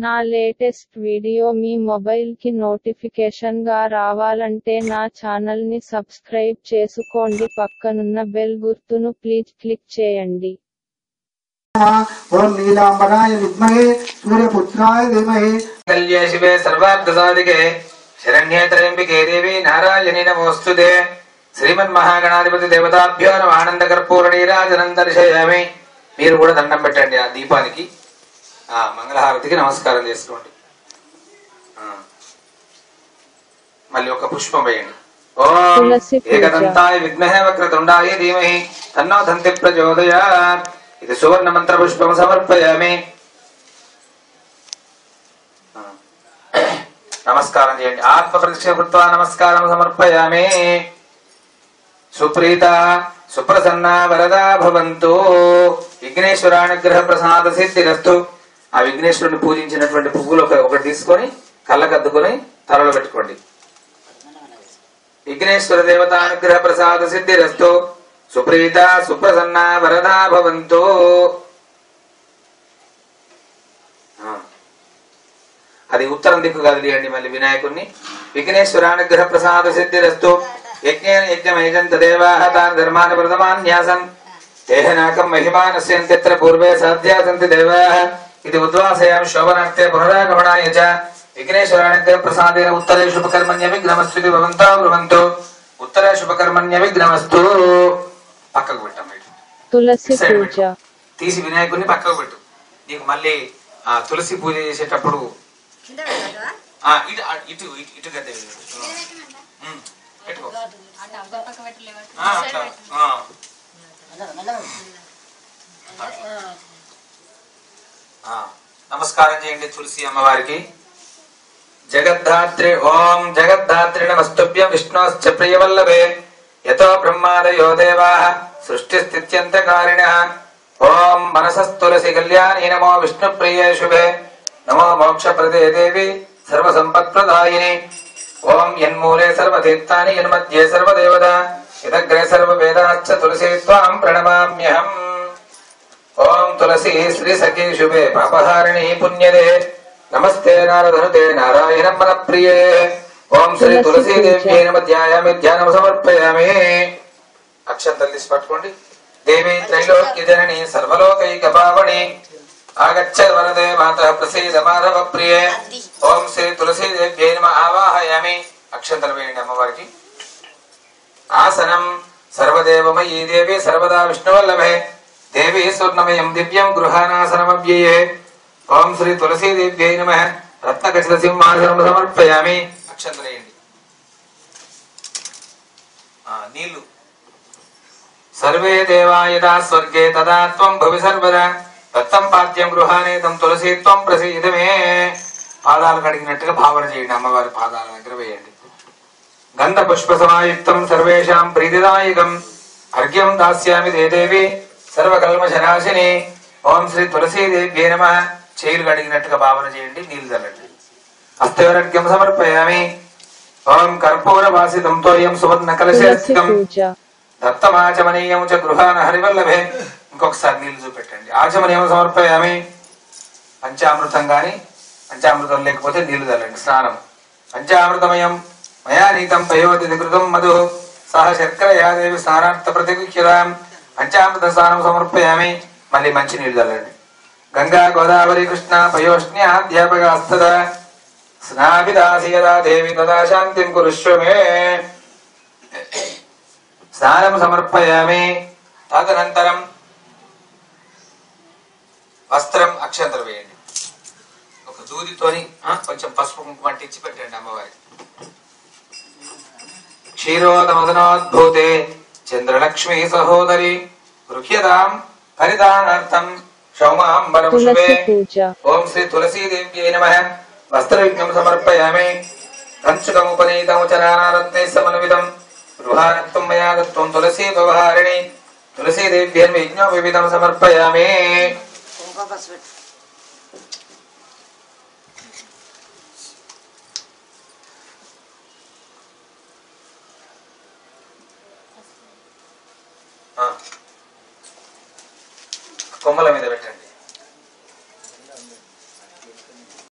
నా latest video మీ mobile కి notification గా రావాలంటే నా ఛానల్ ని సబ్స్క్రైబ్ చేసుకోండి, పక్కనున్న బెల్ గుర్తును ప్లీజ్ క్లిక్ చేయండి. ఓం నీలాంబరాయ విద్మహే సూర్యపుత్రాయ ధీమహి కళ్యే శివే సర్వార్థసాధికే శరణ్యే త్రయంబికే దేవి నారాయణి నమోస్తుతే. శ్రీమన్మహాగణాధిపతి దేవతాభ్యో నమః. ఆనంద కర్పూర నీరాజనం దర్శయామి. మీరు కూడా దండం పెట్టండి ఆ దీపానికి, ఆ మంగళహారతికి నమస్కారం చేసుకోండి. మళ్ళీ ఒక పుష్పం వేయండి. ఓం ఏకదంతాయ విద్మహే వక్రతుండాయ ధీమహి తన్నో దంతి ప్రచోదయాత్. ఇది సువర్ణ మంత్ర పుష్పం సమర్పయామి. నమస్కారం చేయండి. ఆత్మ ప్రదక్షిణ కృత్వా నమస్కారం సమర్పయామి. సుప్రీత సుప్రసన్న వరదా భవంతు. విఘ్నేశ్వరానుగ్రహ ప్రసాద సిద్ధిరస్తు. ఆ విఘ్నేశ్వరుని పూజించినటువంటి పువ్వులు ఒకటి తీసుకొని కళ్ళకద్దుకొని తలలో పెట్టుకోండి. విఘ్నేశ్వర దేవతానుగ్రహ ప్రసాద సిద్ధిరస్తు. సుప్రీత సుప్రసన్న వరదా భవంతు. అది ఉత్తరం దిక్కు కదిలియండి. మళ్ళీ వినాయకుడిని విఘ్నేశ్వరానుగ్రహ ప్రసాద సిద్ధిరస్తు. యజ్ఞేన యజ్ఞమయజంత దేవాః తాన్ ధర్మాన్ ప్రథమాన్యాసన్ దేహనాకం మహిమానస్యంత్యత్ర పూర్వే సాధ్యాసంతి దేవాః. ఇది ఉద్వాసయామి శోభనార్థే పునరాగమనాయ చ. విఘ్నేశ్వరానుగ్రహ ప్రసాదేన ఉత్తరే శుభకర్మణ్య విఘ్నమస్తు భవంతో బ్రువంతు. ఉత్తరే శుభకర్మణ్య విఘ్నమస్తు. పక్కకు పెట్టాం. తులసి పూజ తీసి వినాయకుడిని పక్కకు పెట్టు. నీకు మళ్ళీ ఆ తులసి పూజ చేసేటప్పుడు ఇటు ఇటు గద్దె పెట్టుకో. నమస్కారం చేయండి తులసి అమ్మవారికి. జగద్ధాత్రి ఓం జగద్ధాత్రి నమస్తుభ్యం విష్ణోశ్చ ప్రియవల్లభే యతో బ్రహ్మాదయో దేవాః సృష్టి స్థిత్యంతకారిణః. ఓం మనసస్తులసి కళ్యాణి నమో విష్ణు ప్రియే శుభే నమో మోక్షప్రదే దేవి సర్వసంపత్ప్రదాయిని. ఓం యన్మూలే సర్వతీర్థాని యన్మధ్యే సర్వదేవతా యదగ్రే సర్వవేదాశ్చ తులసీ త్వాం ప్రణమామ్యహం. ఓం తులసి శ్రీ సఖీ శుభే పాపహారిణి పుణ్యదే నమస్తే నారదనుతే నారాయణ మనప్రియే. ఓం శ్రీ తులసీ దేవ్యై నమః. ధ్యాయామి ధ్యానం సమర్పయామి. అక్షంతలు తీసి పట్టుకోండి. దేవి త్రైలోక్య జనని సర్వలోకైక పావని ఆగచ్చ వరదే మాతః ప్రసీద మాధవ ప్రియే. ఓం శ్రీ తులసీ దేవ్యై నమః. ఆవాహయామి. అక్షంతలు వేయండి అమ్మవారికి. ఆసనం సర్వదేవమయీ దేవి సర్వదా విష్ణువల్లభే దేవి స్వర్ణమయం దివ్యం గృహానాసనమవ్యయే. ఓం శ్రీ తులసీ దేవ్యై నమః. రత్నఖచిత సింహాసనం సమర్పయామి. అక్షంతలు వేయండి. నీళ్లు. సర్వే దేవా యదా స్వర్గే తదా త్వం భవి సర్వదా దత్తం పాద్యం గృహానేతం తులసీ త్వం ప్రసీద మే. పాదాలు కడిగినట్టుగా భావన చేయండి. అమ్మవారి పాదాల దగ్గర వేయండి. గంధ పుష్ప సమాయుక్తం సర్వేషాం ప్రీతిదాయకం అర్ఘ్యం దాస్యామి దే దేవి సర్వకల్మషనాశిని. ఓం శ్రీ తులసీ దేవ్యై నమః. చేతులు కడిగినట్టుగా భావన చేయండి. నీళ్లు చల్లండి. హస్తేరర్ఘ్యం సమర్పయామి. ఓం కర్పూర వాసితం తోయం సువర్ణ కలశే స్థితం దత్తమాచమనీయం చ గృహాన హరివల్లభే. ఇంకొకసారి నీళ్లు చూపెట్టండి. ఆచమనీయం సమర్పయామి. పంచామృతం గాని పంచామృతం లేకపోతే నీళ్లు చల్లండి. స్నానం. పంచామృతమయం మయా నీతం పయోతి కృతం మధు సహ శర్కర యాదేవి స్నానార్థ ప్రతిగృహ్యతాం. పంచామృత స్నానం సమర్పయామి. మళ్ళీ మంచి నీళ్లు చల్లండి. గంగా గోదావరి కృష్ణ పయోష్ణ్యాధ్యాపకాస్తద స్నాభిదాసి యదా దేవి తదా శాంతిం కురుష్వ మే. స్నానం సమర్పయామి. తదనంతరం వస్త్రం అక్షంతలు వేయండి. ఒక దూదితోని కొంచెం పసుపు కుంకుమ ఇచ్చి పెట్టండి అమ్మవారికి. క్షీరోదమదనోద్భూతే చంద్రలక్ష్మీ సహోదరి గృహ్యతాం పరిధానార్థం సౌమాంబరం శుభే. ఓం శ్రీ తులసీ దేవ్యై నమః. వస్త్రవిఘ్నం సమర్పయామి. కంచుకముపనీతం చ నానారత్నై సమన్వితం గృహానత్వం మయా దత్తం తులసీ వ్యవహారిణి. తులసీ దేవ్యై యజ్ఞో వివిధం సమర్పయామి. కొమ్మల మీద పెట్టండి.